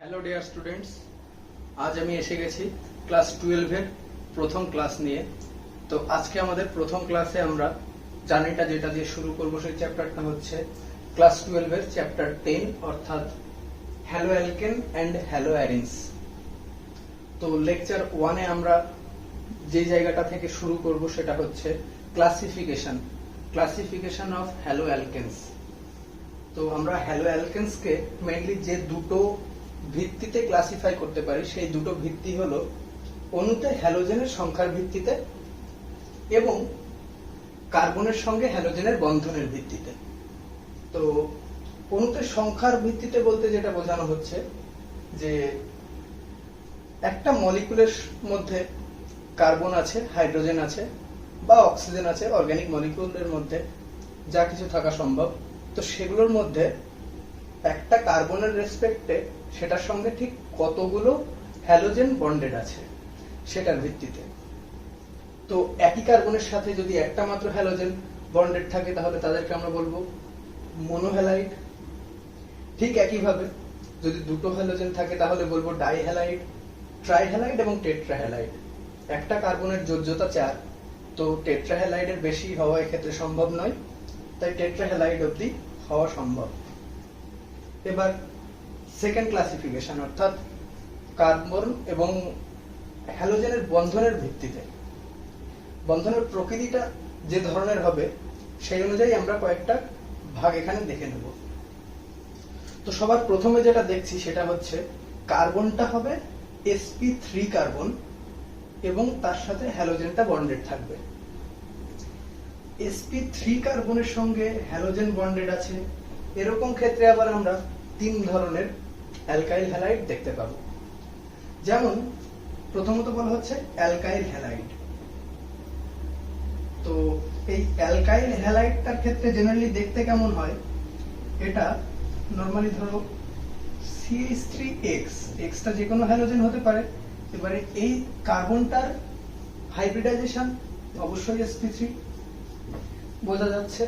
Hello dear students, আজ আমি এসে গেছি ক্লাস 12 এর প্রথম ক্লাস নিয়ে। তো আজকে আমাদের প্রথম ক্লাসে আমরা জার্নিটা যেটা দিয়ে শুরু করব সেই চ্যাপ্টারটা হচ্ছে ক্লাস 12 এর চ্যাপ্টার 10 অর্থাৎ হ্যালো অ্যালকেন অ্যান্ড হ্যালো অ্যারিনস। তো লেকচার 1 এ আমরা যে জায়গাটা থেকে শুরু করব সেটা হচ্ছে ক্লাসিফিকেশন অফ হ্যালো অ্যালকেনস। তো আমরা হ্যালো অ্যালকেনসকে মেইনলি যে দুটো ভিত্তিতে ক্লাসিফাই করতে পারি সেই দুটো ভিত্তি হলো অণুতে হ্যালোজেনের সংখ্যার ভিত্তিতে এবং কার্বনের সঙ্গে হ্যালোজেনের বন্ধনের ভিত্তিতে। তো অণুতে সংখ্যার ভিত্তিতে বলতে যেটা বোঝানো হচ্ছে যে একটা মলিকুলের মধ্যে কার্বন আছে, হাইড্রোজেন আছে বা অক্সিজেন আছে, অর্গানিক মলিকুলের মধ্যে যা কিছু থাকা সম্ভব। তো সেগুলোর মধ্যে একটা কার্বনের রেসপেক্টে সেটার সঙ্গে ঠিক কতগুলো হ্যালোজেন বন্ডেড আছে সেটার ভিত্তিতে। তো একই কার্বনের সাথে যদি একটা মাত্র হ্যালোজেন বন্ডেড থাকে তাহলে তাদেরকে আমরা বলবো মনোহ্যালাইড। ঠিক একইভাবে যদি দুটো হ্যালোজেন থাকে তাহলে বলবো ডাইহ্যালাইড, ট্রাইহ্যালাইড এবং টেট্রাহ্যালাইড। একটা কার্বনের যোজ্যতা 4, তো টেট্রাহ্যালাইডের বেশি হওয়া এক্ষেত্রে সম্ভব নয়, তাই টেট্রাহ্যালাইড অবধি হওয়া সম্ভব। এবার সেকেন্ড ক্লাসিফিকেশন অর্থাৎ কার্বন এবং হ্যালোজেনের বন্ধনের ভিত্তিতে বন্ধনের প্রকৃতিটা যে ধরনের হবে সেই অনুযায়ী আমরা কয়েকটা ভাগ এখানে দেখে নেব। তো সবার প্রথমে যেটা দেখছি সেটা হচ্ছে কার্বনটা হবে sp3 কার্বন এবং তার সাথে হ্যালোজেনটা বন্ডেড থাকবে। sp3 কার্বনের সঙ্গে হ্যালোজেন বন্ডেড আছে, এরকম ক্ষেত্রে আবার আমরা তিন ধরনের অ্যালকাইল হ্যালাইড দেখতে পাবো। যেমন প্রথমত বলা হচ্ছে অ্যালকাইল হ্যালাইড। তো এই অ্যালকাইল হ্যালাইডটার ক্ষেত্রে জেনারেলি দেখতে কেমন হয়, এটা নরমালি ধরো CH3X, এক্সটা যে কোনো হ্যালোজেন হতে পারে। এবারে এই কার্বনটার হাইব্রিডাইজেশন অবশ্যই sp3 বোঝা যাচ্ছে।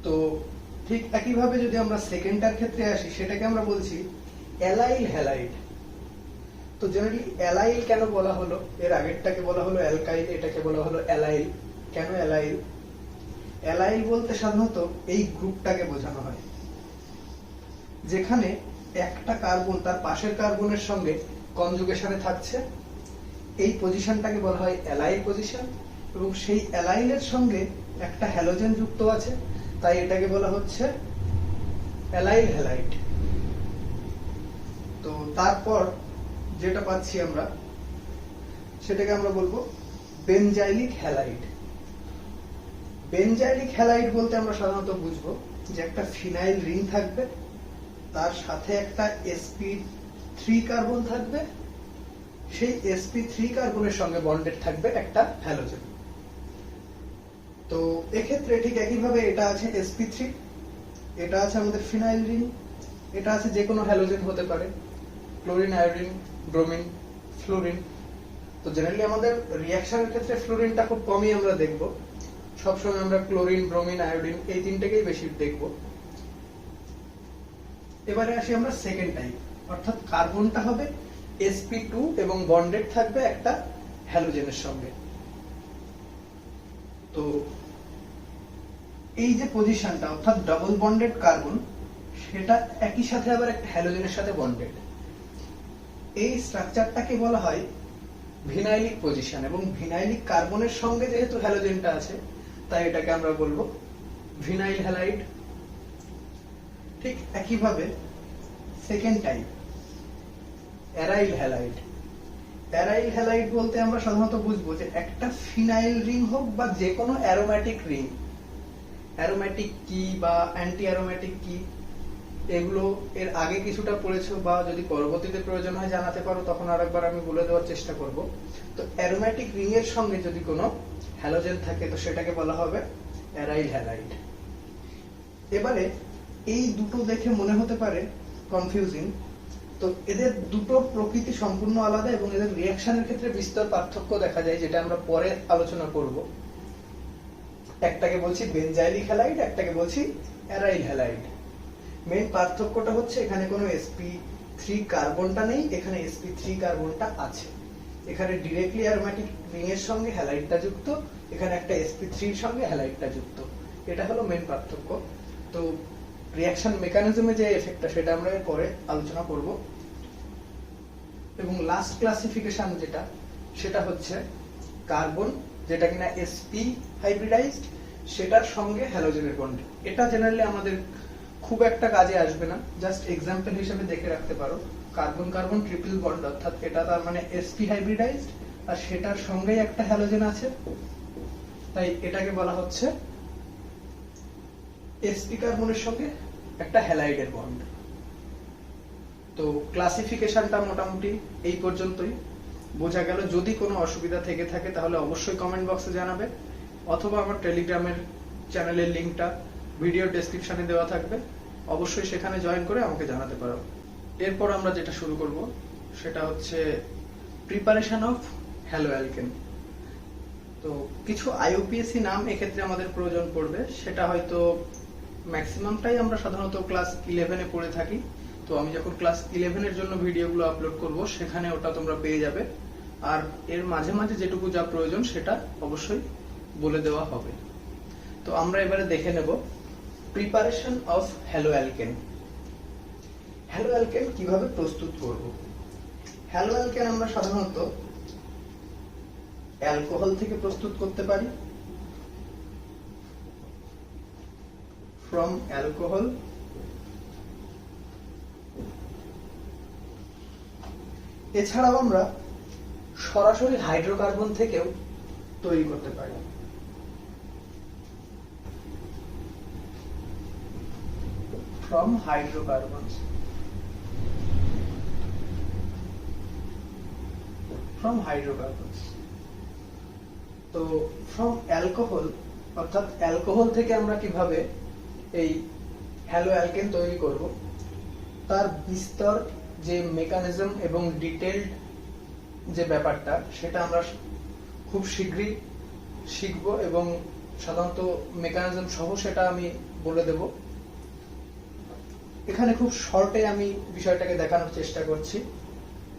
তো ঠিক একইভাবে যদি আমরা সেকেন্ডটার ক্ষেত্রে আসি সেটাকে আমরা বলছি অ্যালাইল হ্যালাইড। তো জেনারেলি অ্যালাইল কেন বলা হলো, এর আগেরটাকে বলা হলো অ্যালকাইল, এটাকে বলা হলো অ্যালাইল। কেন অ্যালাইল? অ্যালাইল বলতে সাধারণত এই গ্রুপটাকে বোঝানো হয় যেখানে একটা কার্বন তার পাশের কার্বনের সঙ্গে কনজুগেশনে থাকছে। এই পজিশনটাকে বলা হয় অ্যালাইল পজিশন এবং সেই অ্যালাইলের সঙ্গে একটা হ্যালোজেন যুক্ত আছে, তাই এটাকে বলা হচ্ছে অ্যালাইল হ্যালাইড। তো তারপর যেটা পাচ্ছি আমরা সেটাকে আমরা বলবো বেনজাইলিক হ্যালাইড। বেনজাইলিক হ্যালাইড বলতে আমরা সাধারণত বুঝবো যে একটা ফিনাইল রিং থাকবে, তার সাথে একটা sp3 কার্বন থাকবে, সেই sp3 কার্বনের সঙ্গে বন্ডেড থাকবে একটা হ্যালোজেন। তো এক্ষেত্রে ঠিক একইভাবে এটা আছে sp3, এটা আছে আমাদের ফিনাইল রিং, এটা আছে যে কোনো হ্যালোজেন হতে পারে, ক্লোরিন, আয়োডিন, ব্রোমিন, ফ্লোরিন। তো জেনারেলি আমাদের রিঅ্যাকশনের ক্ষেত্রে ফ্লোরিনটা খুব কমই আমরা দেখব, সবসময় আমরা ক্লোরিন, ব্রোমিন, আয়োডিন এই তিনটেকেই বেশি দেখব। এবারে আসি আমরা সেকেন্ড টাইপ, অর্থাৎ কার্বনটা হবে sp2 এবং বন্ডেড থাকবে একটা হ্যালোজেনের সঙ্গে। তো এই যে পজিশনটা অর্থাৎ ডাবল বন্ডেড কার্বন, সেটা একই সাথে আবার একটা হ্যালোজেনের সাথে বন্ডেড। এই স্ট্রাকচারটাকে বলা হয় ভিনাইলিক পজিশন এবং ভিনাইলিক কার্বনের সঙ্গে যেহেতু হ্যালোজেনটা আছে তাই এটাকে আমরা বলবো ভিনাইল হ্যালাইড। ঠিক একইভাবে second type aryl halide. Aryl halide বলতে আমরা সাধারণত বুঝবো যে একটা ফিনাইল রিং হোক বা যে কোনো অ্যারোম্যাটিক রিং, অ্যারোম্যাটিক কি বা অ্যান্টি অ্যারোম্যাটিক কি এগুলো এর আগে কিছুটা পড়েছো বা যদি পরবর্তীতে প্রয়োজন হয় জানাতে পারো, তখন আরেকবার আমি বলে দেওয়ার চেষ্টা করব। তো অ্যারোম্যাটিক রিং এর সঙ্গে যদি কোনো হ্যালোজেন থাকে তো সেটাকে বলা হবে অ্যারাইল হ্যালাইড। এবারে এই দুটো দেখে মনে হতে পারে কনফিউজিং, তো এদের দুটো প্রকৃতি সম্পূর্ণ আলাদা এবং এদের রিঅ্যাকশনের ক্ষেত্রে বিস্তর পার্থক্য দেখা যায়, যেটা আমরা পরে আলোচনা করব। একটাকে বলছি বেনজাইলিক হ্যালাইড, একটাকে বলছি অ্যারাইল হ্যালাইড। মেইন পার্থক্যটা হচ্ছে এখানে কোনো sp sp3 কার্বনটা নেই, এখানে sp3 কার্বনটা আছে। এখানে ডিরেক্টলি অ্যারোমেটিক রিং এর সঙ্গে হ্যালাইডটা যুক্ত, এখানে একটা sp3 এর সঙ্গে হ্যালাইডটা যুক্ত। এটা হলো মেন পার্থক্য। তো রিঅ্যাকশন মেকানিজমে যে এফেক্টটা সেটা আমরা পরে আলোচনা করব। এবং লাস্ট ক্লাসিফিকেশন যেটা, সেটা হচ্ছে কার্বন যেটা কিনা sp হাইব্রিডাইজড, সেটার সঙ্গে হ্যালোজেনের বন্ড। এটা জেনারেলি আমাদের খুব একটা কাজে আসবে না, জাস্ট এক্সাম্পল হিসেবে দেখে রাখতে পারো। কার্বন কার্বন ট্রিপল বন্ড, অর্থাৎ এটা তার মানে sp হাইব্রিডাইজড আর সেটার সঙ্গেই একটা হ্যালোজেন আছে, তাই এটাকে বলা হচ্ছে sp কার্বনের সঙ্গে একটা হ্যালাইডের বন্ড। তো ক্লাসিফিকেশনটা মোটামুটি এই পর্যন্তই বোঝা গেল। যদি কোনো অসুবিধা থেকে থাকে তাহলে অবশ্যই কমেন্ট বক্সে জানাবে, অথবা আমার টেলিগ্রামের চ্যানেলের লিংকটা ভিডিও ডেসক্রিপশনে দেওয়া থাকবে, অবশ্যই সেখানে জয়েন করে আমাকে জানাতে পারো। এরপর আমরা যেটা শুরু করব সেটা হচ্ছে প্রিপারেশন অফ হ্যালো অ্যালকেন। তো কিছু আইইউপিএসসি নাম এক্ষেত্রে আমাদের প্রয়োজন পড়বে, সেটা হয়তো ম্যাক্সিমামটাই আমরা সাধারণত ক্লাস 11-এ পড়ে থাকি। তো আমি যখন ক্লাস 11-এর জন্য ভিডিওগুলো আপলোড করব সেখানে ওটা তোমরা পেয়ে যাবে, আর এর মাঝে মাঝে যেটুকু যা প্রয়োজন সেটা অবশ্যই বলে দেওয়া হবে। তো আমরা এবারে দেখে নেব preparation of hello alkane. Hello alkane কিভাবে প্রস্তুত করব। হ্যালো অ্যালকেন আমরা সাধারণত অ্যালকোহল থেকে প্রস্তুত করতে পারি, ফ্রম অ্যালকোহল। এছাড়াও আমরা সরাসরি হাইড্রোকার্বন থেকেও তৈরি করতে পারি। From hydrocarbons, from hydrocarbons. তো ফ্রম অ্যালকোহল, অর্থাৎ অ্যালকোহল থেকে আমরা কিভাবে এই হ্যালো অ্যালকেন তৈরি করব তার বিস্তর যে মেকানিজম এবং ডিটেইলড যে ব্যাপারটা সেটা আমরা খুব শীঘ্রই শিখব, এবং সাধারণত মেকানিজম সহ সেটা আমি বলে দেব। এখানে খুব শর্টে আমি বিষয়টাকে দেখানোর চেষ্টা করছি।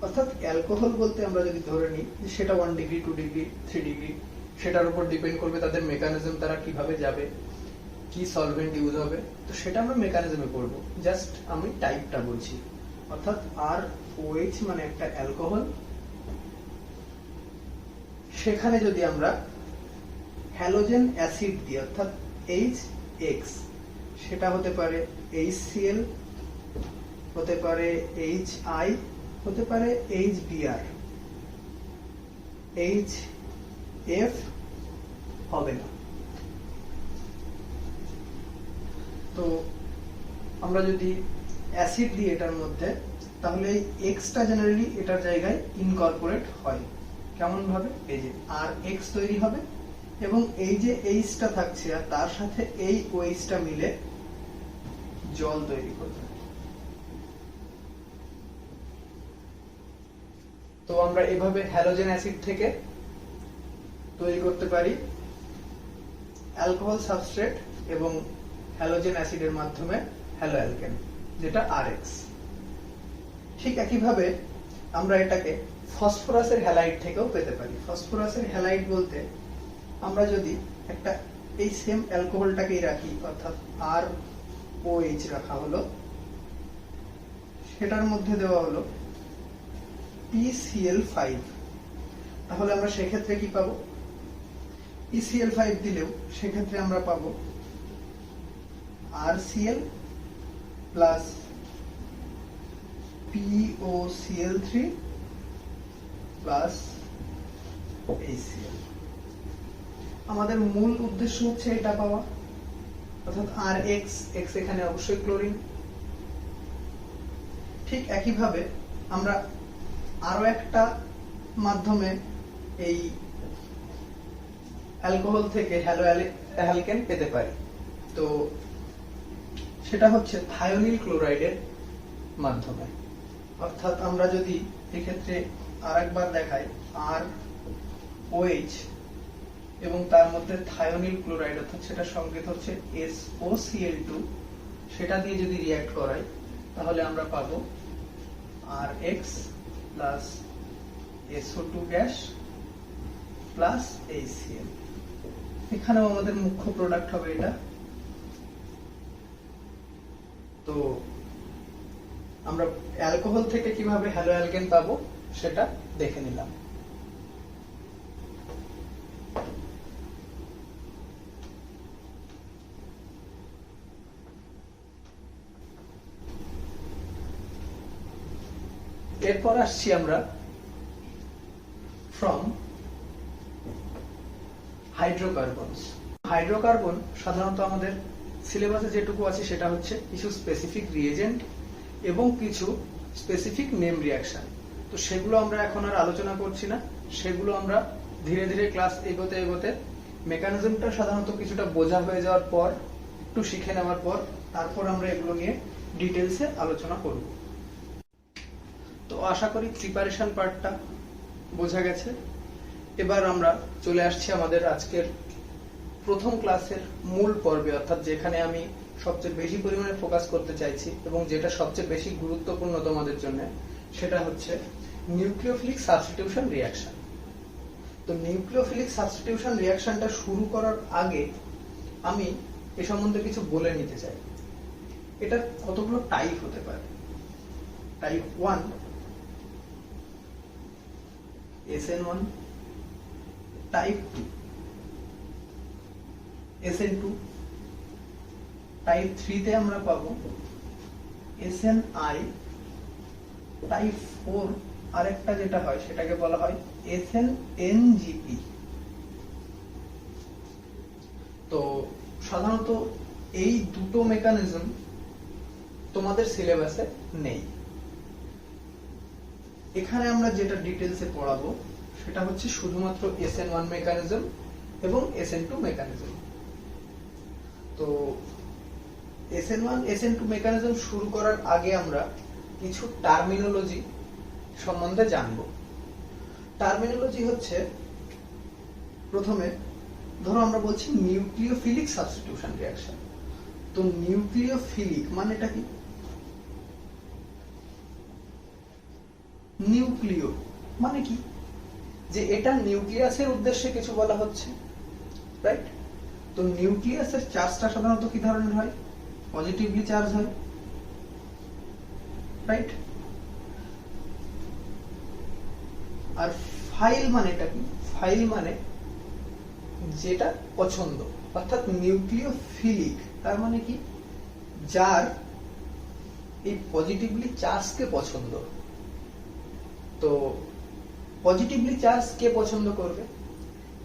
অর্থাৎ অ্যালকোহল বলতে আমরা যদি ধরে নিই যে সেটা 1 ডিগ্রি 2 ডিগ্রি 3 ডিগ্রি, সেটার উপর ডিপেন্ড করবে তাদের মেকানিজম, তারা কিভাবে যাবে, কি সলভেন্ট ইউজ হবে। তো সেটা আমরা মেকানিজমে করব, জাস্ট আমি টাইপটা বলছি। অর্থাৎ ROH মানে একটা অ্যালকোহল, সেখানে যদি আমরা হ্যালোজেন অ্যাসিড দিই অর্থাৎ HX, সেটা হতে পারে HCl, হতে পারে HI, হতে পারে HBr, HF হবে না। তো আমরা যদি অ্যাসিড দিই এটার মধ্যে, তাহলে এই এক্সটা জেনারেলি এটার জায়গায় ইনকর্পোরেট হয়। কেমন ভাবে? এই যে RX তৈরি হবে, এবং এই যে এইচটা থাকছে আর তার সাথে এই ওএইচটা মিলে জল তৈরি করবে। তো আমরা এভাবে হ্যালোজেন অ্যাসিড থেকে তৈরি করতে পারি অ্যালকোহল সাবস্ট্রেট এবং হ্যালোজেন অ্যাসিডের মাধ্যমে হ্যালো অ্যালকেন, যেটা RX। ঠিক একইভাবে আমরা এটাকে ফসফরাসের হ্যালাইড থেকেও পেতে পারি। ফসফরাসের হ্যালাইড বলতে আমরা যদি একটা এই সেম অ্যালকোহলটাকেই রাখি, অর্থাৎ ROH রাখা হলো, সেটার মধ্যে দেওয়া হলো PCl5, তাহলে আমরা সেক্ষেত্রে কি পাবো? PCl5 দিলেও সেক্ষেত্রে আমরা পাবো RCl plus POCl3 plus HCl। আমাদের মূল উদ্দেশ্য হচ্ছে এটা পাওয়া, অর্থাৎ RX, X এখানে অবশ্যই ক্লোরিন। ঠিক একইভাবে আমরা আরো একটা মাধ্যমে এই অ্যালকোহল থেকে হ্যালো অ্যালকেন পেতে পারি। তো সেটা হচ্ছে থায়োনিল ক্লোরাইডের মাধ্যমে। অর্থাৎ আমরা যদি এক্ষেত্রে আরেকবার দেখাই ROH এবং তার মধ্যে থায়োনিল ক্লোরাইড, অর্থাৎ সেটা সংকেত হচ্ছে SOCl2, সেটা দিয়ে যদি রিঅ্যাক্ট করাই তাহলে আমরা পাবো আর X plus SO2 gas plus HCl। এখানেও আমাদের মুখ্য প্রোডাক্ট হবে এটা। তো আমরা অ্যালকোহল থেকে কিভাবে হ্যালো অ্যালকেন পাবো সেটা দেখে নিলাম। এরপর আসছি আমরা ফ্রম হাইড্রোকার্বনস। হাইড্রোকার্বন সাধারণত আমাদের সিলেবাসে যেটুকু আছে সেটা হচ্ছে কিছু স্পেসিফিক রিএজেন্ট এবং কিছু স্পেসিফিক নেম রিঅ্যাকশন। তো সেগুলো আমরা এখন আর আলোচনা করছি না, সেগুলো আমরা ধীরে ধীরে ক্লাস এগোতে এগোতে মেকানিজমটা সাধারণত কিছুটা বোঝা হয়ে যাওয়ার পর, একটু শিখে নেওয়ার পর তারপর আমরা এগুলো নিয়ে ডিটেলসে আলোচনা করব। তো আশা করি প্রিপারেশন পার্টটা বোঝা গেছে। এবার আমরা চলে আসছি আমাদের আজকের প্রথম ক্লাসের মূল পর্বে, অর্থাৎ যেখানে আমি সবচেয়ে বেশি পরিমাণে ফোকাস করতে চাইছি এবং যেটা সবচেয়ে বেশি গুরুত্বপূর্ণ তোমাদের জন্য, সেটা হচ্ছে নিউক্লিওফিলিক সাবস্টিটিউশন রিঅ্যাকশন। তো নিউক্লিওফিলিক সাবস্টিটিউশন রিঅ্যাকশনটা শুরু করার আগে আমি এ সম্বন্ধে কিছু বলে নিতে চাই। এটা কতগুলো টাইপ হতে পারে। Type 1 SN1, type 2 SN2, type 3 তে আমরা পাবো SNI, টাইপ 4 আরেকটা যেটা হয় সেটাকে বলা হয় SNNGP। তো সাধারণত এই দুটো মেকানিজম তোমাদের সিলেবাসে নেই। এখানে আমরা যেটা ডিটেলসে পড়াবো সেটা হচ্ছে শুধুমাত্র SN1 মেকানিজম এবং SN2 মেকানিজম। তো SN1 SN2 মেকানিজম শুরু করার আগে আমরা কিছু টার্মিনোলজি সম্বন্ধে জানব। টার্মিনোলজি হচ্ছে, প্রথমে ধরো আমরা বলছি নিউক্লিওফিলিক সাবস্টিটিউশন রিঅ্যাকশন। তো নিউক্লিওফিলিক মানেটা কি? নিউক্লিও মানে কি? যে এটা নিউক্লিয়াসের উদ্দেশ্যে কিছু বলা হচ্ছে, রাইট? তো নিউক্লিয়াসের চার্জটা সাধারণত কি ধরনের হয়? পজিটিভলি চার্জ হয়, রাইট? আর ফাইল মানেটা কি? ফাইল মানে যেটা পছন্দ, অর্থাৎ নিউক্লিওফিলিক তার মানে কি? যার এই পজিটিভলি চার্জকে পছন্দ। তো পজিটিভলি চার্জ কে পছন্দ করবে?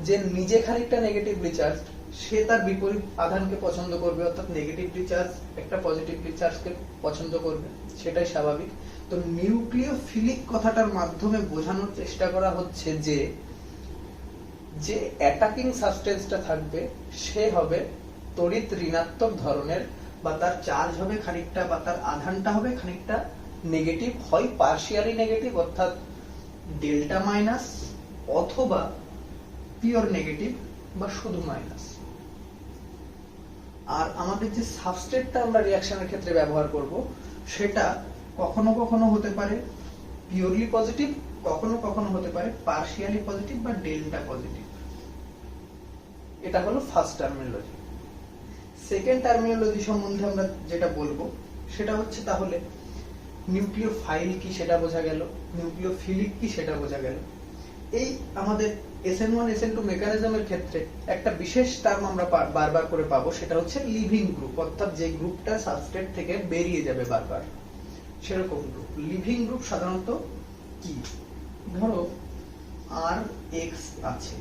যে নিজে খানিকটা নেগেটিভলি চার্জ, সে তার বিপরীত আধানকে পছন্দ করবে, অর্থাৎ নেগেটিভলি চার্জ একটা পজিটিভলি চার্জকে পছন্দ করবে, সেটাই স্বাভাবিক। তো নিউক্লিওফিলিক কথাটার মাধ্যমে বোঝানোর চেষ্টা করা হচ্ছে যে যে অ্যাটাকিং সাবস্টেন্সটা থাকবে সে হবে তড়িৎ ঋণাত্মক ধরনের, বা তার চার্জ হবে খানিকটা, বা তার আধানটা হবে খানিকটা নেগেটিভ, হয় পার্শিয়ালি নেগেটিভ অর্থাৎ ডেল্টা মাইনাস, অথবা পিওর নেগেটিভ বা শুধু মাইনাস। আর আমাদের যে সাবস্ট্রেটটা আমরা রিঅ্যাকশনের ক্ষেত্রে ব্যবহার করব সেটা কখনো কখনো হতে পারে পিওরলি পজিটিভ, কখনো কখনো হতে পারে পার্শিয়ালি পজিটিভ বা ডেল্টা পজিটিভ। এটা হলো ফার্স্ট টার্মিনোলজি। সেকেন্ড টার্মিনোলজি সম্বন্ধে আমরা যেটা বলবো সেটা হচ্ছে তাহলে নিউক্লিওফাইল কি সেটা বোঝা গেল, নিউক্লিওফিলিক কি সেটা বোঝা গেল। এই আমাদের SN1 SN2 মেকানিজমের ক্ষেত্রে একটা বিশেষ টার্ম আমরা বারবার করে পাবো, সেটা হচ্ছে লিভিং গ্রুপ, অর্থাৎ যে গ্রুপটা সাবস্ট্রেট থেকে বেরিয়ে যাবে বারবার, সেরকম গ্রুপ। লিভিং গ্রুপ সাধারণত কি? ধরো আর এক্স আছে,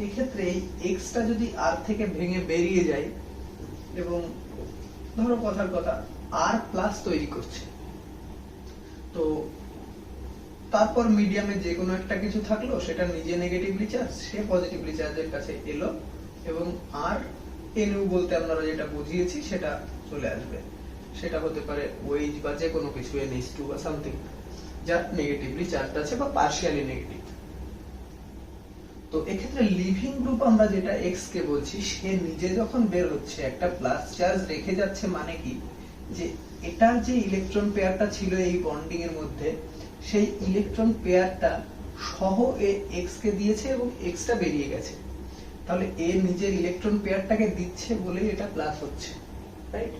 এক্ষেত্রে এই এক্সটা যদি আর থেকে ভেঙে বেরিয়ে যায় এবং ধরো কথার কথা আর প্লাস তৈরি করছে, তো তারপর মিডিয়ামে যে কোনো একটা কিছু থাকলো, সেটা নিজে নেগেটিভলি চার্জ, সে পজিটিভলি চার্জের কাছে এলো এবং আর এনইউ বলতে আমরা যেটা বুঝিয়েছি সেটা চলে আসবে। সেটা হতে পারে ওএইচ বা যে কোনো কিছু NH2 বা সামথিং যার নেগেটিভলি চার্জ আছে বা পার্শিয়ালি নেগেটিভ। তো এক্ষেত্রে লিভিং গ্রুপ আমরা যেটা এক্স কে বলছি, সে নিজে যখন বের হচ্ছে একটা প্লাস চার্জ রেখে যাচ্ছে, মানে কি? যে এটার যে ইলেকট্রন পেয়ারটা ছিল এই বন্ডিং এর মধ্যে, সেই ইলেকট্রন পেয়ারটা সহ এ এক্স কে দিয়েছে এবং এক্স টা বেরিয়ে গেছে। তাহলে এ নিজের ইলেকট্রন পেয়ারটাকে দিচ্ছে বলেই এটা প্লাস হচ্ছে, রাইট?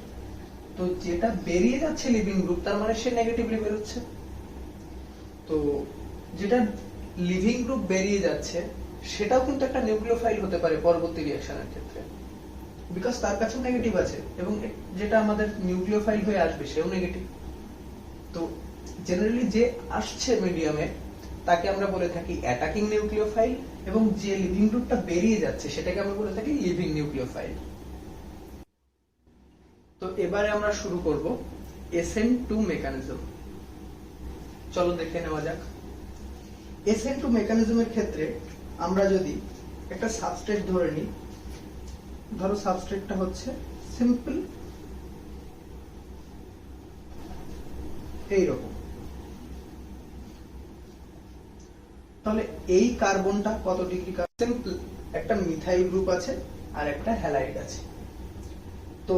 তো যেটা বেরিয়ে যাচ্ছে লিভিং গ্রুপ, তার মানে সে নেগেটিভলি বেরোচ্ছে। তো যেটা লিভিং গ্রুপ বেরিয়ে যাচ্ছে সেটাও কিন্তু একটা নিউক্লিওফাইল হতে পারে পরবর্তী রিঅ্যাকশনের ক্ষেত্রে, বিকজ তার কাছে নেগেটিভ আছে, এবং যেটা আমাদের নিউক্লিওফাইল হয়ে আসবে সেও নেগেটিভ। তো জেনারেলি যে আসছে মিডিয়ামে তাকে আমরা বলে থাকি অ্যাটাকিং নিউক্লিওফাইল, এবং যে লিভিং গ্রুপটা বেরিয়ে যাচ্ছে সেটাকে আমরা বলে থাকি লিভিং নিউক্লিওফাইল। তো এবারে আমরা শুরু করব SN2 মেকানিজম। চলো দেখে নেওয়া যাক। SN2 মেকানিজমের ক্ষেত্রে আমরা যদি একটা সাবস্ট্রেট ধরে নিই, ধরো সাবস্ট্রেটটা হচ্ছে সিম্পল এইরকম, তাহলে এই কার্বনটা কত ডিগ্রি? সিম্পল একটা মিথাইল গ্রুপ আছে আর একটা হ্যালাইড আছে। তো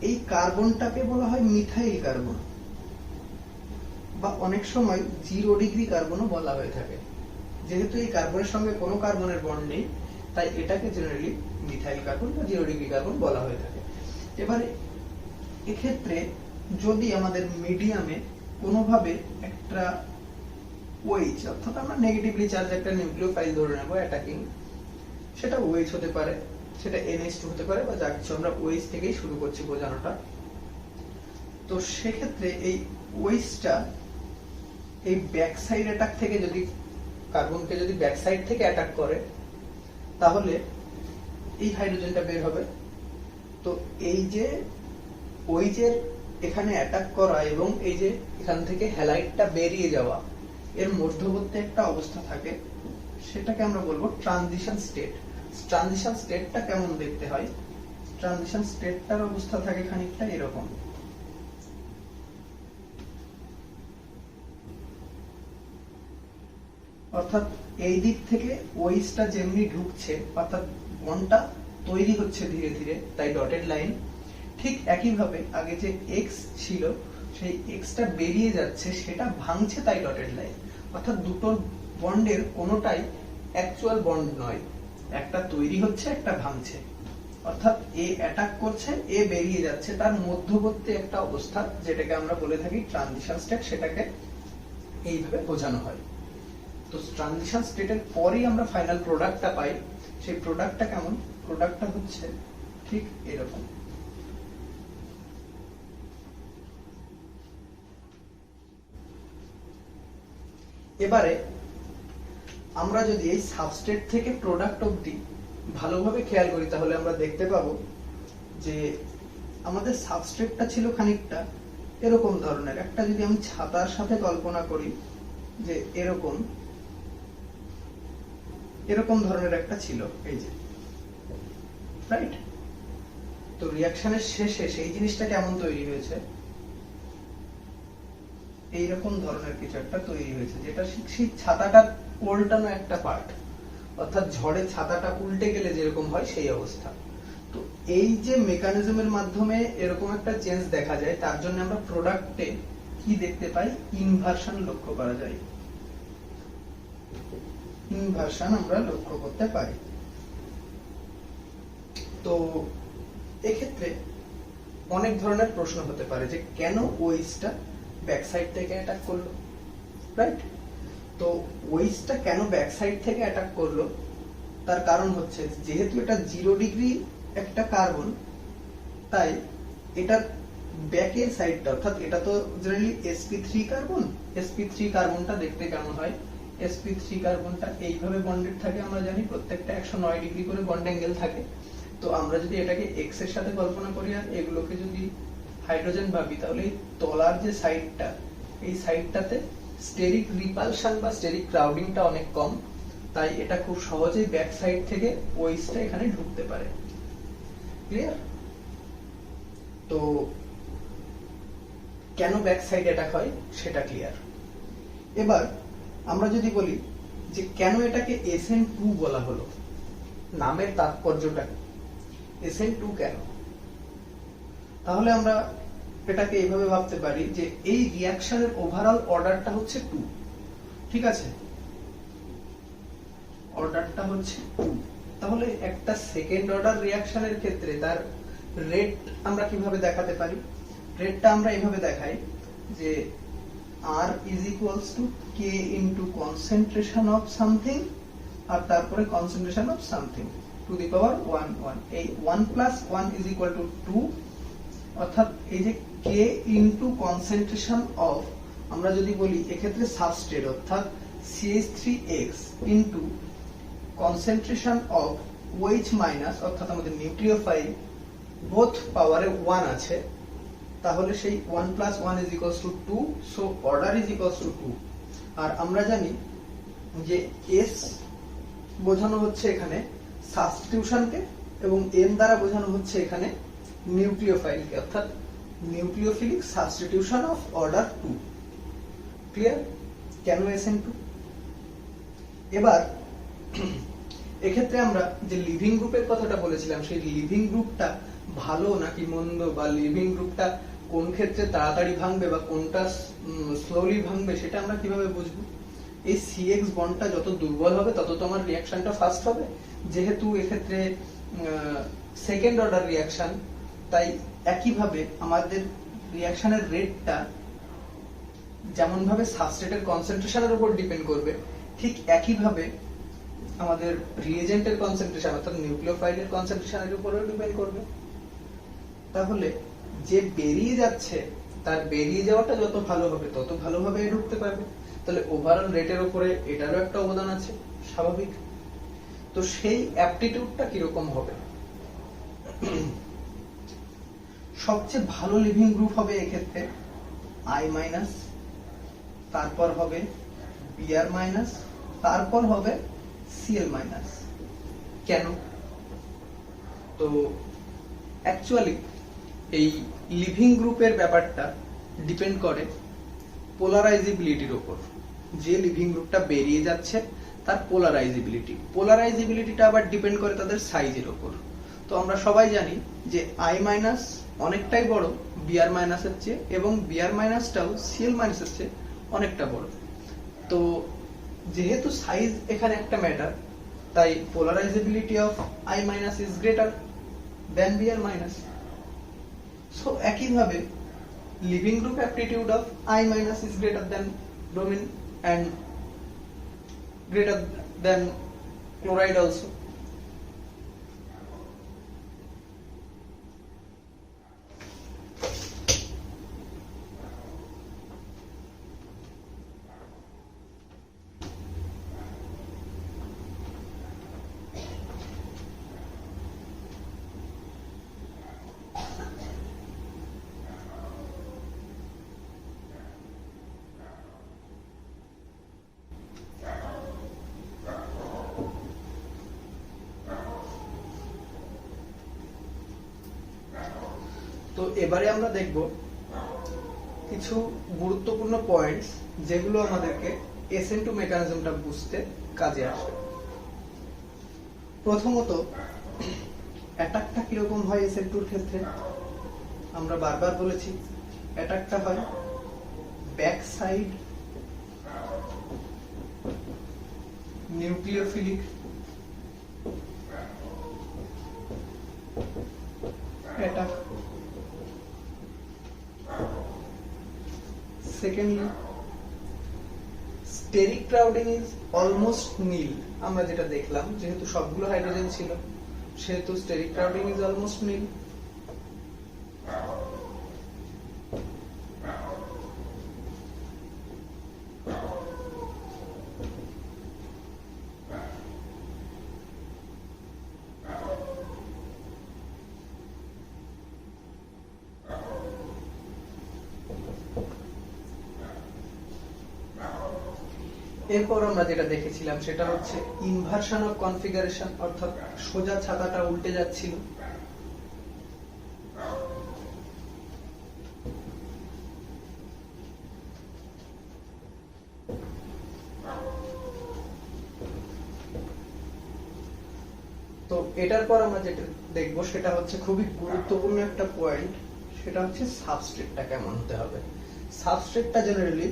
এই কার্বনটাকে বলা হয় মিথাইল কার্বন, বা অনেক সময় 0 ডিগ্রি কার্বনও বলা হয়ে থাকে। যেহেতু এই কার্বনের সঙ্গে কোনো কার্বনের বন্ড নেই, তাই এটাকে জেনারেলি মিথাইল কার্বন বা 0 ডিগ্রি কার্বন বলা হয়ে থাকে। এবারে এক্ষেত্রে যদি আমাদের মিডিয়ামে কোনোভাবে একটা OH, অর্থাৎ আমরা নেগেটিভলি চার্জ একটা নিউক্লিওফাইল ধরে নেব অ্যাটাকিং, সেটা OH হতে পারে, সেটা NH2 হতে পারে, বা যা কিছু, আমরা OH থেকেই শুরু করছি বোঝানোটা। তো সেক্ষেত্রে এই OH-টা এই ব্যাক সাইড অ্যাটাক থেকে যদি কার্বনকে যদি ব্যাক সাইড থেকে অ্যাটাক করে, তাহলে এই হাইড্রোজেনটা বের হবে। তো এই যে OH-এর এখানে অ্যাটাক করা এবং এই যে এখান থেকে হ্যালাইডটা বেরিয়ে যাওয়া, এর মধ্যবর্তী একটা অবস্থা থাকে, সেটাকে আমরা বলবো ট্রানজিশন স্টেট। ট্রানজিশন স্টেটটা কেমন দেখতে হয়? ট্রানজিশন স্টেটটার অবস্থা থাকে খানিকটা এরকম। অর্থাৎ এই দিক থেকে OH-টা যেমনি ঢুকছে, অর্থাৎ বন্ডটা তৈরি হচ্ছে ধীরে ধীরে, তাই ডটেড লাইন। ঠিক একইভাবে আগে যে X ছিল সেই X-টা বেরিয়ে যাচ্ছে, সেটা ভাঙছে, তাই ডটেড লাইন। অর্থাৎ দুটো বন্ডের কোনোটাই অ্যাকচুয়াল বন্ড নয়, একটা তৈরি হচ্ছে, একটা ভাঙছে। অর্থাৎ এ অ্যাটাক করছে, এ বেরিয়ে যাচ্ছে, তার মধ্যবর্তী একটা অবস্থা, যেটাকে আমরা বলে থাকি ট্রানজিশন স্টেট, সেটাকে এইভাবে বোঝানো হয়। তো ট্রানজিশন স্টেটের পরেই আমরা ফাইনাল প্রোডাক্টটা পাই। সেই প্রোডাক্টটা কেমন? প্রোডাক্টটা হচ্ছে ঠিক এরকম। এবারে আমরা যদি এই সাবস্ট্রেট থেকে প্রোডাক্ট অবধি ভালোভাবে খেয়াল করি, তাহলে আমরা দেখতে পাবো যে আমাদের সাবস্ট্রেটটা ছিল খানিকটা এরকম ধরনের। একটা যদি আমি ছাতার সাথে কল্পনা করি, যে এরকম এরকম ধরনের একটা ছিল, এই যে, রাইট? তো রিঅ্যাকশনের শেষে সেই জিনিসটা কেমন তৈরি হয়েছে? এইরকম ধরনের কিছু একটা তৈরি হয়েছে, যেটা সেই ছাতাটার উল্টানো একটা পার্ট, অর্থাৎ ঝড়ে ছাতাটা উল্টে গেলে যেরকম হয় সেই অবস্থা। তো এই যে মেকানিজমের মাধ্যমে এরকম একটা চেঞ্জ দেখা যায়, তার জন্য আমরা প্রোডাক্টে কি দেখতে পাই? ইনভার্সন লক্ষ্য করা যায়। ইনভার্সন আমরা লক্ষ্য করতে পারি। তো এক্ষেত্রে অনেক ধরনের প্রশ্ন হতে পারে যে কেন OH-টা ব্যাক সাইড থেকে অ্যাটাক করলো, রাইট? তো OH-টা কেন ব্যাক সাইড থেকে অ্যাটাক করলো, তার কারণ হচ্ছে যেহেতু এটা 0 ডিগ্রি একটা কার্বন, তাই এটার ব্যাকের সাইডটা, অর্থাৎ এটা তো জেনারেলি sp3 কার্বন, sp3 কার্বনটা দেখতে কেমন হয়? sp3 কার্বনটা এইভাবে বন্ডেড থাকে, আমরা জানি প্রত্যেকটা 109 ডিগ্রি করে বন্ড অ্যাঙ্গেল থাকে। তো আমরা যদি এটাকে X এর সাথে কল্পনা করি আর এগুলোকে যদি হাইড্রোজেন ভাবি, তাহলে তলার যে সাইডটা, এই সাইডটাতে স্টেরিক রিপালশন বা স্টেরিক ক্রাউডিংটা অনেক কম, তাই এটা খুব সহজেই ব্যাক সাইড থেকে OH-টা এখানে ঢুকতে পারে। ক্লিয়ার? তো কেন ব্যাক সাইড অ্যাটাক হয় সেটা ক্লিয়ার। এবার আমরা যদি বলি যে কেন এটাকে SN2 বলা হলো, নামের তাৎপর্যটা SN2 কেন, তাহলে আমরা এটাকে এইভাবে ভাবতে পারি যে এই রিঅ্যাকশনের ওভারঅল অর্ডারটা হচ্ছে 2, ঠিক আছে, অর্ডারটা হচ্ছে 2। তাহলে একটা সেকেন্ড অর্ডার রিঅ্যাকশনের ক্ষেত্রে তার রেট আমরা কিভাবে দেখাতে পারি? রেটটা আমরা এইভাবে দেখাই যে R is equals to K into concentration of something আর তারপরে concentration of something to the power 1 এই 1 plus 1 is equal to 2, অর্থাৎ এই যে K into concentration of, আমরা যদি বলি এক্ষেত্রে সাবস্ট্রেট অর্থাৎ CH3X into concentration of OH minus অর্থাৎ আমাদের নিউক্লিওফাইল বোথ পাওয়ারে 1 আছে, তাহলে সেই 1 plus 1 is equals to 2, so order is equals to 2। আর আমরা জানি যে S বোঝানো হচ্ছে এখানে সাবস্টিটিউশনকে এবং N দ্বারা বোঝানো হচ্ছে এখানে নিউক্লিওফাইলকে, অর্থাৎ nucleophilic substitution of order 2। Clear? কেন SN2? এবার এক্ষেত্রে আমরা যে লিভিং গ্রুপের কথাটা বলেছিলাম, সেই লিভিং গ্রুপটা ভালো নাকি মন্দ, বা লিভিং গ্রুপটা কোন ক্ষেত্রে তাড়াতাড়ি ভাঙবে বা কোনটা স্লোলি ভাঙবে, সেটা আমরা কিভাবে বুঝবো? এই CX বন্ডটা যত দুর্বল হবে তত তো আমার রিঅ্যাকশনটা ফাস্ট হবে। যেহেতু এক্ষেত্রে সেকেন্ড অর্ডার রিঅ্যাকশন, তাই একইভাবে আমাদের রিঅ্যাকশনের রেটটা যেমন ভাবে সাবস্ট্রেটের কনসেন্ট্রেশনের উপর ডিপেন্ড করবে, ঠিক একইভাবে আমাদের রিএজেন্টের কনসেন্ট্রেশন অর্থাৎ নিউক্লিওফাইলের কনসেন্ট্রেশনের উপরেও ডিপেন্ড করবে। তাহলে যে বেরিয়ে যাচ্ছে তার বেরিয়ে যাওয়াটা যত ভালো হবে তত ভালোভাবে ঢুকতে পারবে, তাহলে ওভারঅল রেটের উপরে এটারও একটা অবদান আছে, স্বাভাবিক। তো সেই অ্যাপটিটিউডটা কিরকম হবে? সবচেয়ে ভালো লিভিং গ্রুপ হবে এক্ষেত্রে I মাইনাস, তারপর হবে Br মাইনাস, তারপর হবে Cl মাইনাস। কেন? তো অ্যাকচুয়ালি এই লিভিং গ্রুপের ব্যাপারটা ডিপেন্ড করে পোলারাইজেবিলিটির উপর। যে লিভিং গ্রুপটা বেরিয়ে যাচ্ছে তার পোলারাইজেবিলিটিটা আবার ডিপেন্ড করে তাদের সাইজের উপর। তো আমরা সবাই জানি যে I মাইনাস অনেকটাই বড় Br মাইনাসের চেয়ে, এবং Br মাইনাসটাও Cl মাইনাসের চেয়ে অনেকটা বড়। তো যেহেতু সাইজ এখানে একটা ম্যাটার, তাই polarizability of I minus is greater than Br minus. So একইভাবে leaving group aptitude of I minus is greater than bromine and greater than chloride also. তো এবারে আমরা দেখব কিছু গুরুত্বপূর্ণ পয়েন্টস যেগুলো আমাদেরকে SN2 মেকানিজমটা বুঝতে কাজে আসে। প্রথমত, অ্যাটাকটা কিরকম হয় SN2 এর ক্ষেত্রে? আমরা বারবার বলেছি অ্যাটাকটা হয় back side nucleophilic attack. Secondly, steric crowding is almost nil। আমরা যেটা দেখলাম, যেহেতু সবগুলো হাইড্রোজেন ছিল সেহেতু steric crowding is almost nil। এরপর আমরা যেটা দেখেছিলাম সেটা হচ্ছে ইনভার্সন অফ কনফিগারেশন, অর্থাৎ সোজা ছাতাটা উল্টে যাচ্ছিল। তো এটার পর আমরা যেটা দেখবো সেটা হচ্ছে খুবই গুরুত্বপূর্ণ একটা পয়েন্ট, সেটা হচ্ছে সাবস্ট্রেটটা কেমন হতে হবে। সাবস্ট্রেটটা জেনারেলি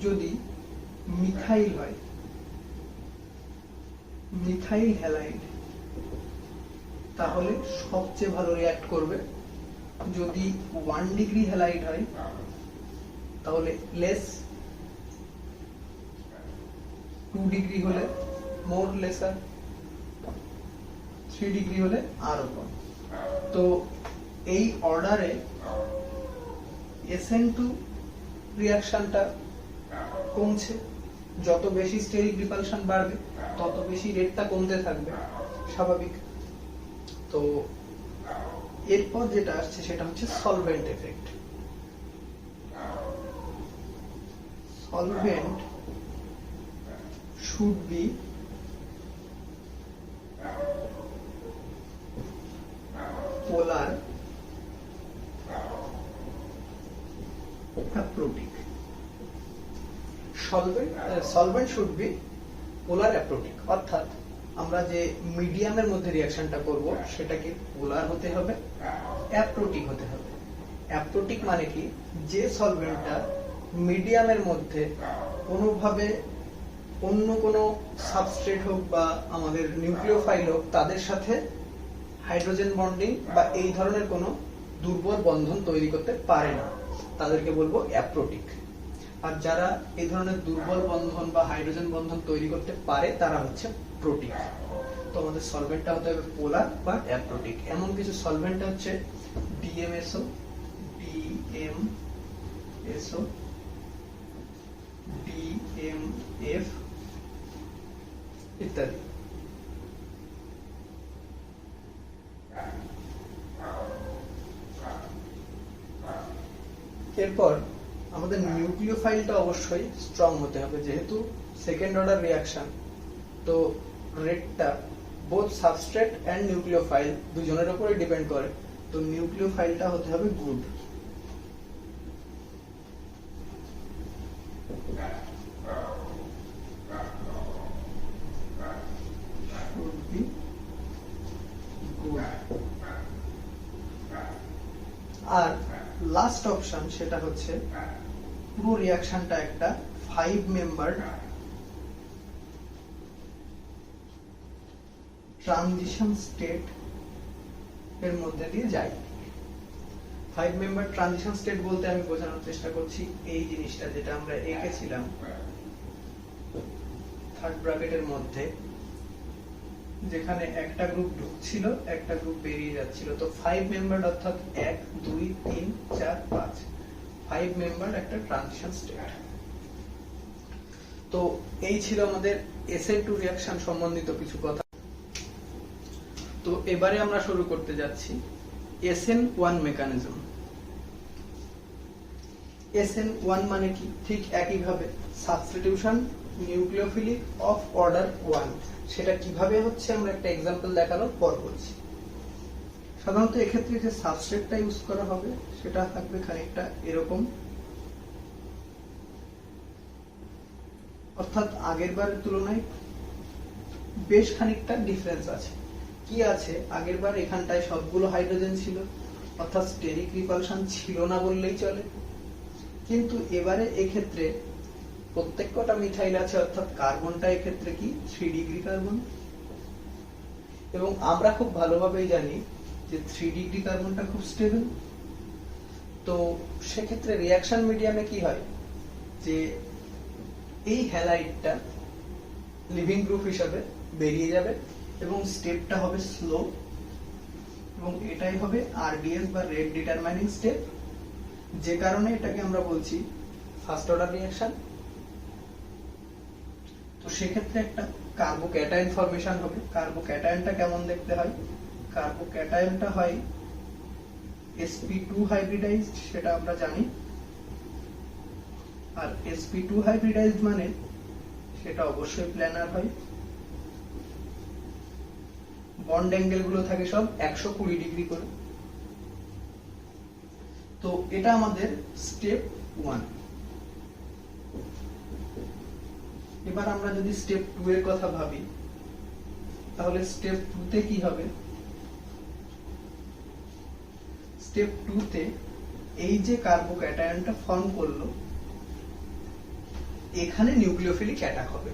যদি মিথাইল হয়, মিথাইল হ্যালাইড, তাহলে সবচেয়ে ভালো রিঅ্যাক্ট করবে। যদি 1 ডিগ্রি হ্যালাইড হয় তাহলে লেস, 2 ডিগ্রি হলে মোর লেসার, 3 ডিগ্রি হলে আরো কম। তো এই অর্ডারে SN2 রিঅ্যাকশনটা কমছে। যত বেশি স্টেরিক রিপালশন বাড়বে তত বেশি রেটটা কমতে থাকবে, স্বাভাবিক। তো এরপর যেটা আসছে সেটা হচ্ছে solvent effect. Solvent should be polar aprotic. Solvent should be polar aprotic, অর্থাৎ আমরা যে মিডিয়ামের মধ্যে রিঅ্যাকশনটা করব সেটাকে পোলার হতে হবে, অ্যাপ্রোটিক হতে হবে। অ্যাপ্রোটিক মানে কি, যে সলভেন্টটা মিডিয়ামের মধ্যে কোনোভাবে অন্য কোনো সাবস্ট্রেট হোক বা আমাদের নিউক্লিওফাইল হোক তাদের সাথে হাইড্রোজেন বন্ডিং বা এই ধরনের কোনো দুর্বল বন্ধন তৈরি করতে পারে না, তাদেরকে বলবো অ্যাপ্রোটিক। আর যারা এই ধরনের দুর্বল বন্ধন বা হাইড্রোজেন বন্ধন তৈরি করতে পারে তারা হচ্ছে প্রোটিক। তো আমাদের সলভেন্টটা হতে হবে পোলার বা অ্যাপ্রোটিক। এমন কিছু সলভেন্ট হচ্ছে DMSO, DMSO, DMF ইত্যাদি। এরপর আমাদের নিউক্লিওফাইলটা অবশ্যই স্ট্রং হতে হবে, যেহেতু সেকেন্ড অর্ডার রিঅ্যাকশন। তো রেটটা বোথ সাবস্ট্রেট এন্ড নিউক্লিওফাইল দুজনের উপরে ডিপেন্ড করে। তো নিউক্লিওফাইলটা হতে হবে গুড। আর লাস্ট অপশন সেটা হচ্ছে পুরো রিঅ্যাকশনটা একটা 5 মেম্বার ট্রানজিশন স্টেট এর মধ্যে দিয়ে যায়। 5 মেম্বার ট্রানজিশন স্টেট বলতে আমি বোঝানোর চেষ্টা করছি এই জিনিসটা যেটা আমরা এঁকেছিলাম থার্ড ব্র্যাকেটের মধ্যে, যেখানে একটা গ্রুপ ঢুকছিল একটা গ্রুপ বেরিয়ে যাচ্ছিল। তো 5 মেম্বার অর্থাৎ 1 2 3 4 5 5 মেম্বার একটা ট্রানজিশন স্টেট। তো এই ছিল আমাদের SN2 রিঅ্যাকশন সম্বন্ধিত কিছু কথা। তো এবারে আমরা শুরু করতে যাচ্ছি SN1 মেকানিজম। SN1 মানে কি, ঠিক একইভাবে সাবস্টিটিউশন নিউক্লিওফিলিক অফ অর্ডার 1। সেটা কিভাবে হচ্ছে আমরা একটা এক্সাম্পল দেখানোর পর বলছি। সাধারণত এক্ষেত্রে যে সাবস্ট্রেটটা ইউজ করা হবে সেটা থাকবে খানিকটা এরকম, অর্থাৎ আগের বারের তুলনায় বেশ খানিকটা ডিফারেন্স আছে। কি আছে, আগের বার এখানটায় সবগুলো হাইড্রোজেন ছিল, অর্থাৎ স্টেরিক রিপালশন ছিল না বললেই চলে। কিন্তু এবারে এক্ষেত্রে প্রত্যেক কটা মিথাইল আছে, অর্থাৎ কার্বনটা এক্ষেত্রে কি 3 ডিগ্রি কার্বন। এবং আমরা খুব ভালোভাবেই জানি যে 3 ডিগ্রি কার্বনটা খুব স্টেবল। তো সেক্ষেত্রে রিঅ্যাকশন মিডিয়ামে কি হয়, যে এই হ্যালাইডটা লিভিং গ্রুপ হিসাবে বেরিয়ে যাবে এবং স্টেপটা হবে স্লো, এবং এটাই হবে RDS বা রেট ডিটারমাইনিং স্টেপ, যে কারণে এটাকে আমরা বলছি ফার্স্ট অর্ডার রিঅ্যাকশন। তো সেক্ষেত্রে একটা কার্বোক্যাটায়ন ফরমেশন হবে। কার্বোক্যাটায়নটা কেমন দেখতে হয়, কার্বোক্যাটায়নটা হয় sp2 হাইব্রিডাইজড, সেটা আমরা জানি। আর sp2 হাইব্রিডাইজড মানে সেটা অবশ্যই প্ল্যানার হয়। বন্ড অ্যাঙ্গেল গুলো থাকে সব 120 ডিগ্রি করে। তো এটা আমাদের স্টেপ 1। এবার আমরা যদি স্টেপ 2 এর কথা ভাবি, তাহলে স্টেপ 2 তে কি হবে? স্টেপ 2 তে এই যে কার্বোক্যাটায়নটা ফর্ম করলো, এখানে নিউক্লিওফিলিক অ্যাটাক হবে।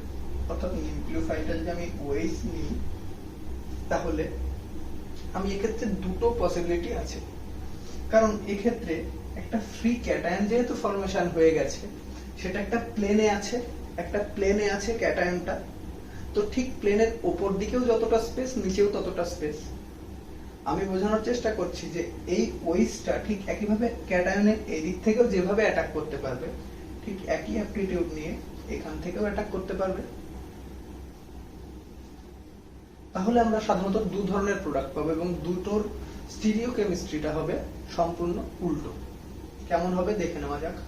অর্থাৎ নিউক্লিওফাইলটা যদি আমি OH নিই, তাহলে আমি এক্ষেত্রে দুটো পসিবিলিটি আছে। কারণ এক্ষেত্রে একটা ফ্রি ক্যাটায়ন যেহেতু ফরমেশন হয়ে গেছে, সেটা একটা প্লেনে আছে ক্যাটায়নটা। তো ঠিক প্লেনের উপর দিকেও যতটা স্পেস, নিচেও ততটা স্পেস। আমি বোঝানোর চেষ্টা করছি যে এই ওইসটা ঠিক একইভাবে ক্যাটায়নের এই দিক থেকেও যেভাবে অ্যাটাক করতে পারবে, ঠিক একই অ্যাপ্টিটিউড নিয়ে এখান থেকেও অ্যাটাক করতে পারবে। তাহলে আমরা সাধারণত দু ধরনের প্রোডাক্ট পাবো এবং দুটোর স্টিরিও কেমিস্ট্রিটা হবে সম্পূর্ণ উল্টো। কেমন হবে দেখে নেওয়া যাক।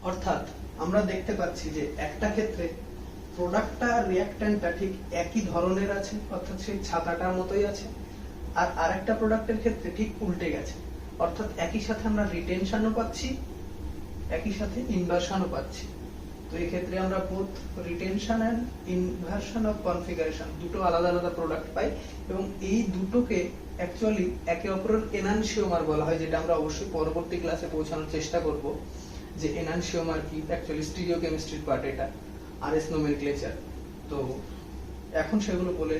অর্থাৎ আমরা দেখতে পাচ্ছি যে একটা ক্ষেত্রে প্রোডাক্টটা আর রিঅ্যাকট্যান্টটা ঠিক একই ধরনের আছে, অর্থাৎ সেই ছাতাটার মতোই আছে। আর আরেকটা প্রোডাক্টের ক্ষেত্রে ঠিক উল্টে গেছে, অর্থাৎ একই সাথে আমরা রিটেনশনও পাচ্ছি, একই সাথে ইনভার্সনও পাচ্ছি। তো এই ক্ষেত্রে আমরা both retention and inversion of configuration দুটো আলাদা আলাদা প্রোডাক্ট পাই। এবং এই দুটোকে অ্যাকচুয়ালি একে অপরের এনানসিওমার বলা হয়, যেটা আমরা অবশ্যই পরবর্তী ক্লাসে পৌঁছানোর চেষ্টা করব যে এনানসিওমার কি। অ্যাকচুয়ালি স্টিরিওকেমিস্ট্রির পার্ট এটা, আরএস নোমেনক্লেচার। তো এখন সেগুলো বলে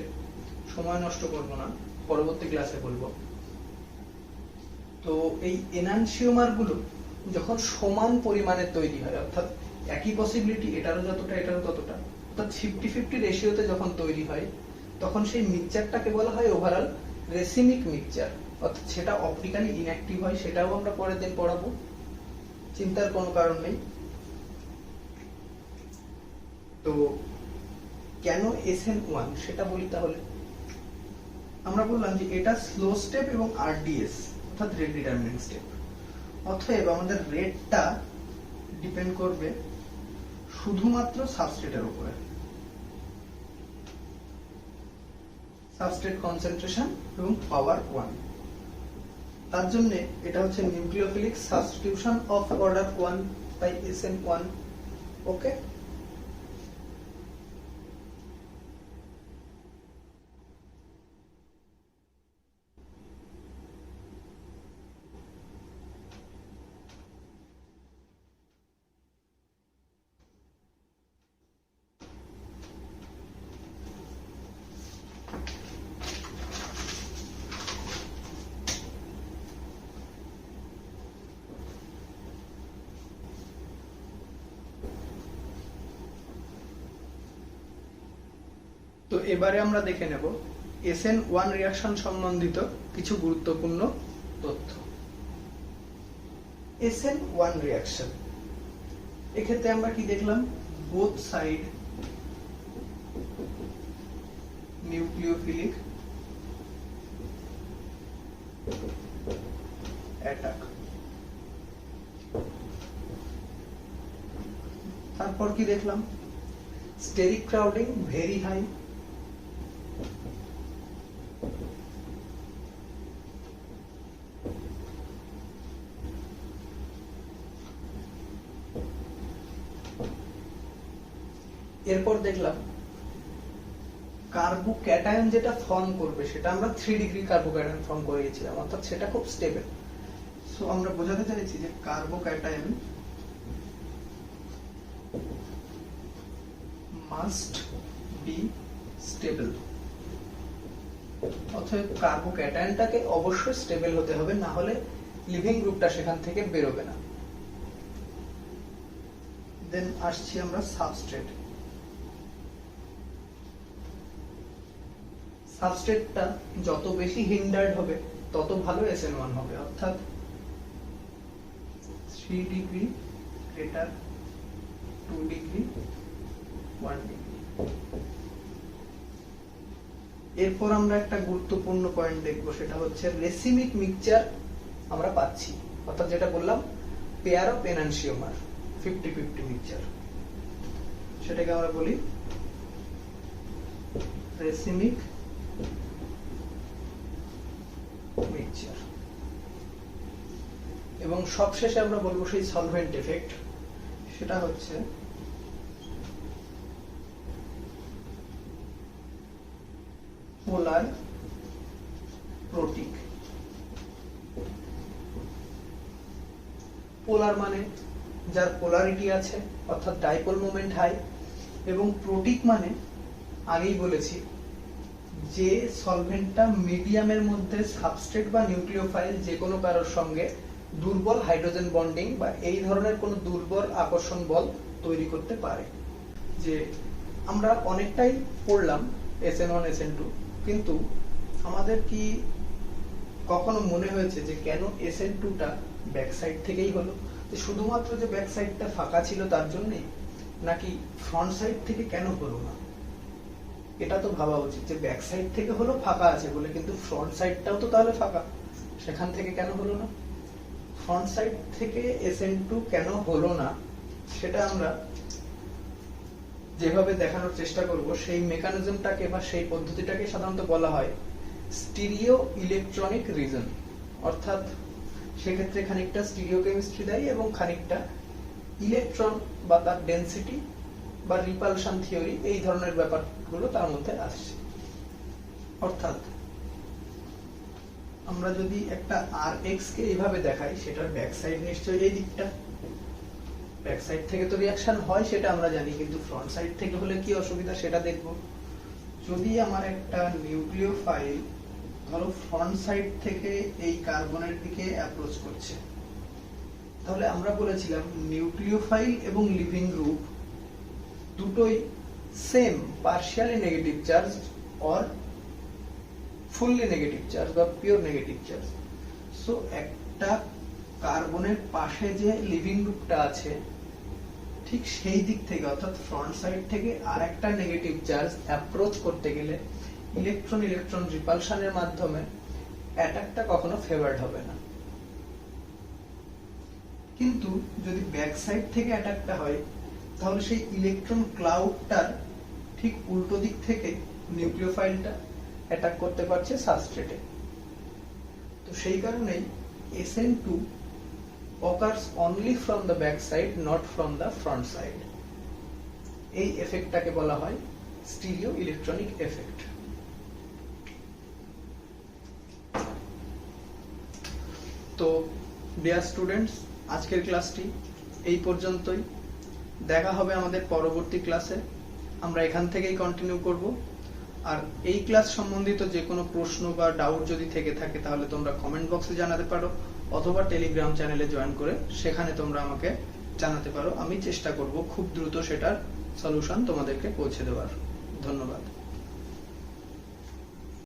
সময় নষ্ট করব না, পরবর্তী ক্লাসে বলবো। তো এই এনানসিওমার গুলো যখন সমান পরিমাণে তৈরি হয়, অর্থাৎ একই পসিবিলিটি এটারও যতটা এটারও ততটা, অর্থাৎ 50-50 রেশিওতে যখন তৈরি হয়, তখন সেই মিক্সচারটাকে বলা হয় ওভারঅল রেসিমিক মিক্সচার। অর্থাৎ সেটা অপটিক্যালি ইনঅ্যাক্টিভ হয়, সেটাও আমরা পরের দিন পড়াবো, চিন্তার কোনো কারণ নেই। তো কেন SN1 সেটা বলি। তাহলে আমরা বললাম যে এটা স্লো স্টেপ এবং RDS অর্থাৎ রেট ডিটারমিনিং স্টেপ। অতএব আমাদের রেটটা ডিপেন্ড করবে শুধুমাত্র সাবস্ট্রেটের উপরে, সাবস্ট্রেট কনসেন্ট্রেশন এবং পাওয়ার 1। তার জন্য এটা হচ্ছে nucleophilic substitution of order 1 by SN1। Okay, তো এবারে আমরা দেখে নেব SN1 রিঅ্যাকশন সম্বন্ধিত কিছু গুরুত্বপূর্ণ তথ্য। SN1 রিঅ্যাকশন, এক্ষেত্রে আমরা কি দেখলাম? Both side nucleophilic attack. তারপর কি দেখলাম? Steric crowding very high. এরপর দেখলাম কার্বোক্যাটায়ন যেটা ফর্ম করবে সেটা আমরা 3 ডিগ্রি কার্বোক্যাটায়ন ফর্ম করে গেছিলাম, অর্থাৎ সেটা খুব স্টেবল। সো আমরা বোঝাতে চাইছি যে কার্বোক্যাটায়ন মাস্ট বি স্টেবল। অতএব কার্বোক্যাটায়নটাকে অবশ্যই স্টেবল হতে হবে, না হলে লিভিং গ্রুপটা সেখান থেকে বেরোবে না। দেন আসছি আমরা সাবস্ট্রেট। সাবস্ট্রেটটা যত বেশি হিন্ডার্ড হবে তত ভালো SN1 হবে, অর্থাৎ 3 ডিগ্রি গ্রেটার 2 ডিগ্রি 1 ডিগ্রি। এরপর আমরা একটা গুরুত্বপূর্ণ পয়েন্ট দেখবো, সেটা হচ্ছে রেসিমিক মিক্সচার আমরা পাচ্ছি, অর্থাৎ যেটা বললাম পেয়ার অফ এনানসিওমার 50-50 মিক্সচার, সেটাকে আমরা বলি রেসিমিক মিক্সচার। এবং সবশেষে আমরা বলবো সেই সলভেন্ট এফেক্ট, সেটা হচ্ছে পোলার প্রোটিক। পোলার মানে যার পোলারিটি আছে, অর্থাৎ ডাইপোল মোমেন্ট হাই, এবং প্রোটিক মানে আগেই বলেছি যে সলভেন্টটা মিডিয়ামের মধ্যে সাবস্ট্রেট বা নিউক্লিওফাইল যে কোনো কারোর সঙ্গে দুর্বল হাইড্রোজেন বন্ডিং বা এই ধরনের কোনো দুর্বল আকর্ষণ বল তৈরি করতে পারে। যে আমরা অনেকটাই পড়লাম SN1 SN2, কিন্তু আমাদের কি কখনো মনে হয়েছে যে কেন SN2টা ব্যাক সাইড থেকেই হলো? যে শুধুমাত্র যে ব্যাক সাইডটা ফাঁকা ছিল তার জন্যই, নাকি ফ্রন্ট সাইড থেকে কেন হলো না? এটা তো ভাবা উচিত যে ব্যাক সাইড থেকে হলো ফাঁকা আছে বলে, কিন্তু ফ্রন্ট সাইডটাও তো তাহলে ফাঁকা, সেখান থেকে কেন হলো না? ফ্রন্ট সাইড থেকে SN2 কেন হলো না সেটা আমরা যেভাবে দেখানোর চেষ্টা করব, সেই মেকানিজমটাকে বা সেই পদ্ধতিটাকে সাধারণত বলা হয় স্টিরিও ইলেকট্রনিক রিজন। অর্থাৎ সেক্ষেত্রে খানিকটা স্টিরিও কেমিস্ট্রি দেয় এবং খানিকটা ইলেকট্রন বা তার ডেনসিটি বা রিপালশন থিওরি, এই ধরনের ব্যাপারগুলো তার মধ্যে আসছে। অর্থাৎ আমরা যদি একটা Rx কে এইভাবে দেখাই, সেটার ব্যাক সাইড নিশ্চয়ই এই দিকটা, ব্যাক সাইড থেকে তো রিঅ্যাকশন হয় সেটা আমরা জানি, কিন্তু ফ্রন্ট সাইড থেকে হলে কি অসুবিধা সেটা দেখব। যদি আমার একটা নিউক্লিওফাইল ধরো ফ্রন্ট সাইড থেকে এই কার্বনের দিকে অ্যাপ্রোচ করছে, তাহলে আমরা বলেছিলাম নিউক্লিওফাইল এবং লিভিং গ্রুপ দুটোই same partially negative charge or fully negative charge বা পিওর নেগেটিভ চার্জ। সো একটা কার্বনের পাশে যে লিভিং গ্রুপটা আছে, ঠিক সেই দিক থেকে অর্থাৎ ফ্রন্ট সাইড থেকে আরেকটা নেগেটিভ চার্জ অ্যাপ্রোচ করতে গেলে ইলেকট্রন ইলেকট্রন রিপালশনের মাধ্যমে অ্যাটাকটা কখনো ফেভারড হবে না। কিন্তু যদি ব্যাক সাইড থেকে অ্যাটাকটা হয়, তাহলে সেই ইলেকট্রন ক্লাউডটার ঠিক উল্টো দিক থেকে নিউক্লিওফাইলটা অ্যাটাক করতে পারছে সাবস্ট্রেটে। তো সেই কারণেই SN2 occurs only from the back side, not from the front side. এই এফেক্টটাকে বলা হয় স্টিরিও ইলেকট্রনিক এফেক্ট। তো ডিয়ার স্টুডেন্টস, আজকের ক্লাসটি এই পর্যন্তই। দেখা হবে আমাদের পরবর্তী ক্লাসে, আমরা এখান থেকেই কন্টিনিউ করব। আর এই ক্লাস সম্বন্ধিত যে কোনো প্রশ্ন বা ডাউট যদি থেকে থাকে, তাহলে তোমরা কমেন্ট বক্সে জানাতে পারো, অথবা টেলিগ্রাম চ্যানেলে জয়েন করে সেখানে তোমরা আমাকে জানাতে পারো। আমি চেষ্টা করব খুব দ্রুত সেটার সলিউশন তোমাদেরকে পৌঁছে দেওয়ার। ধন্যবাদ।